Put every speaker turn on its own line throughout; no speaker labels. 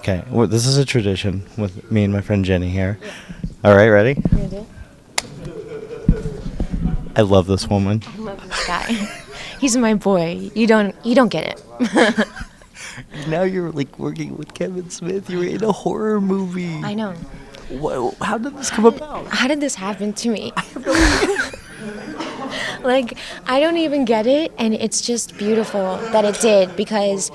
Okay, well, this is a tradition with me and my friend Jenny here. All right, ready?
Ready?
I love this woman.
I love this guy. He's my boy. You don't get it.
Now you're like working with Kevin Smith. You're in a horror movie.
I know.
How did this come about?
How did this happen to me? Like, I don't even get it, and it's just beautiful that it did because,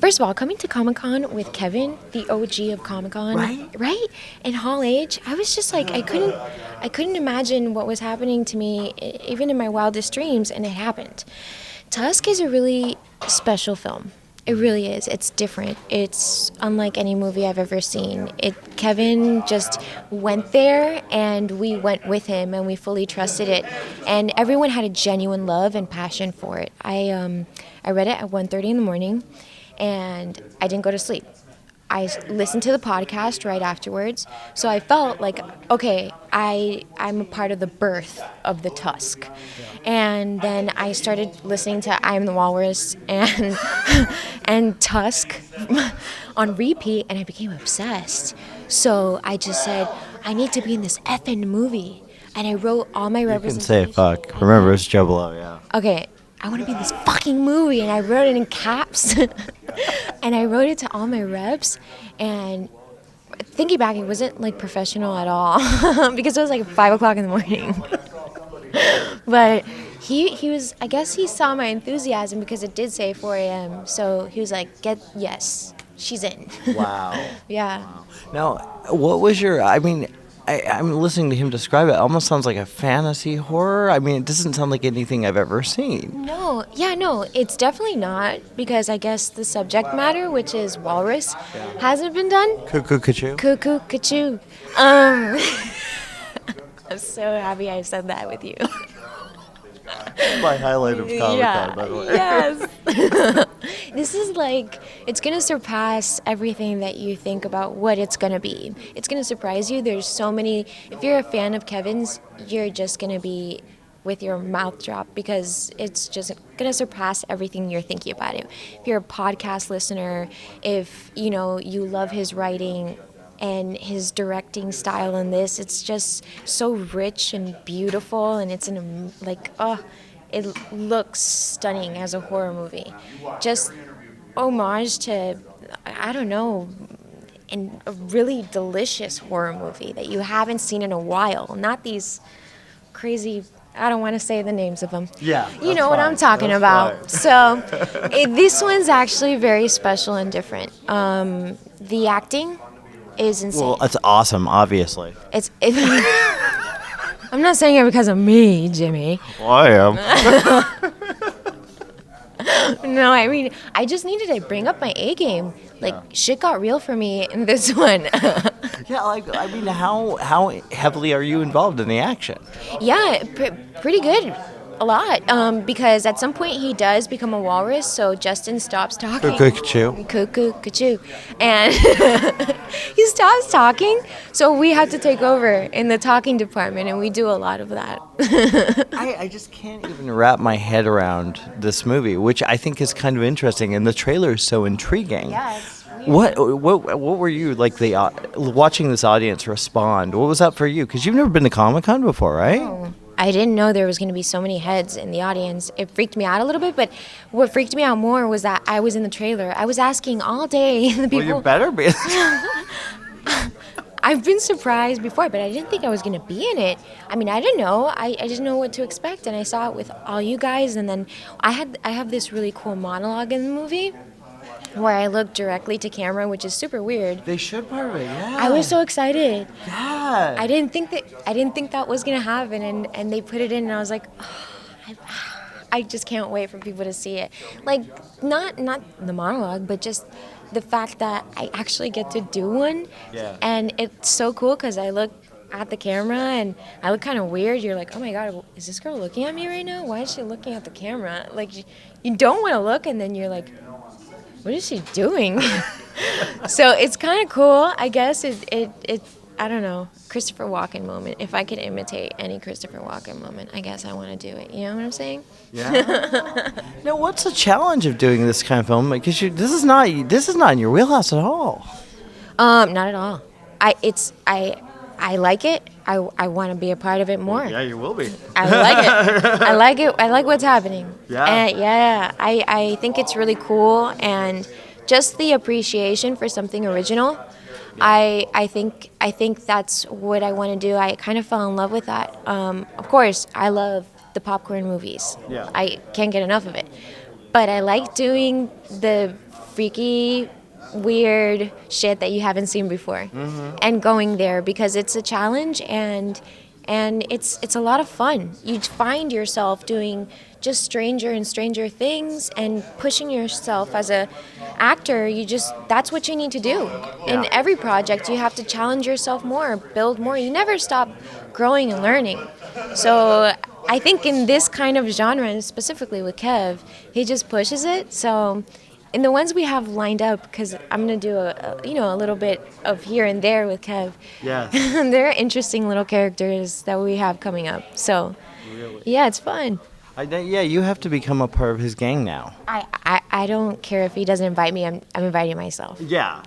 first of all, coming to Comic-Con with Kevin, the OG of Comic-Con, right? In Hall H, I was just like, I couldn't imagine what was happening to me, even in my wildest dreams, and it happened. Tusk is a really special film. It really is. It's different. It's unlike any movie I've ever seen. Kevin just went there, and we went with him, and we fully trusted it. And everyone had a genuine love and passion for it. I read it at 1:30 in the morning, and I didn't go to sleep. I listened to the podcast right afterwards, so I felt like, okay, I'm a part of the birth of the Tusk. And then I started listening to I Am the Walrus and and Tusk on repeat, and I became obsessed. So I just said, I need to be in this effing movie. And I wrote all my representations.
You can say fuck. Remember, it's Joe Blow, yeah.
Okay, I want to be in this fucking movie, and I wrote it in caps. And I wrote it to all my reps, and thinking back, it wasn't like professional at all because it was like 5 o'clock in the morning. But he was, I guess he saw my enthusiasm because it did say 4 a.m. So he was like, yes, she's in.
Wow.
Yeah.
Wow. Now, what was I'm listening to him describe it. It almost sounds like a fantasy horror. I mean, it doesn't sound like anything I've ever seen.
No, it's definitely not, because I guess the subject matter, which is walrus, hasn't been done.
Cuckoo, Cachoo.
Cuckoo, Cachoo. I'm so happy I said that with you.
My highlight of Comic-Con, by the way.
Yes. This is like, it's going to surpass everything that you think about what it's going to be. It's going to surprise you. There's so many, if you're a fan of Kevin's, you're just going to be with your mouth dropped because it's just going to surpass everything you're thinking about it. If you're a podcast listener, if, you love his writing and his directing style in this, it's just so rich and beautiful, and it's it looks stunning as a horror movie. Just homage to, I don't know, and a really delicious horror movie that you haven't seen in a while. Not these crazy, I don't want to say the names of them.
Yeah.
You know what I'm talking about. So this one's actually very special and different. The acting is insane.
Well, it's awesome, obviously.
I'm not saying it because of me, Jimmy.
Well, I am.
No, I mean, I just needed to bring up my A game. Shit got real for me in this one.
Yeah, how heavily are you involved in the action?
Yeah, pretty good. A lot, because at some point he does become a walrus, so Justin stops talking. Cuckoo, Cachoo. And he stops talking, so we have to take over in the talking department, and we do a lot of that.
I just can't even wrap my head around this movie, which I think is kind of interesting, and the trailer is so intriguing.
Yeah, it's weird.
What were you, watching this audience respond? What was that for you? Because you've never been to Comic-Con before, right?
Oh. I didn't know there was going to be so many heads in the audience. It freaked me out a little bit, but what freaked me out more was that I was in the trailer. I was asking all day the people.
Well, you better be.
I've been surprised before, but I didn't think I was going to be in it. I mean, I didn't know. I didn't know what to expect, and I saw it with all you guys, and then I have this really cool monologue in the movie where I look directly to camera, which is super weird.
They showed part of it, yeah.
I was so excited.
Yeah.
I didn't think that was gonna happen, and they put it in, and I was like, oh, I just can't wait for people to see it. Not the monologue, but just the fact that I actually get to do one.
Yeah.
And it's so cool because I look at the camera and I look kind of weird. You're like, oh my God, is this girl looking at me right now? Why is she looking at the camera? You don't want to look, and then you're like, what is she doing? So it's kind of cool, I guess. It I don't know, Christopher Walken moment. If I could imitate any Christopher Walken moment, I guess I want to do it. You know what I'm saying?
Yeah. Now, what's the challenge of doing this kind of film? Because this is not in your wheelhouse at all.
Not at all. I like it. I want to be a part of it more.
Yeah, you will be.
I like it. I like it. I like what's happening.
Yeah.
And yeah. I think it's really cool, and just the appreciation for something original. I think that's what I want to do. I kind of fell in love with that. Of course, I love the popcorn movies.
Yeah.
I can't get enough of it. But I like doing the freaky, weird shit that you haven't seen before, and going there because it's a challenge, and it's a lot of fun. You find yourself doing just stranger and stranger things and pushing yourself as a actor. That's what you need to do. In
Yeah.
every project you have to challenge yourself more, build more. You never stop growing and learning. So I think in this kind of genre, and specifically with Kev, he just pushes it. So in the ones we have lined up, because I'm gonna do a little bit of here and there with Kev.
Yes.
There are interesting little characters that we have coming up. So yeah, it's fun.
Yeah, you have to become a part of his gang now.
I don't care if he doesn't invite me. I'm inviting myself.
Yeah.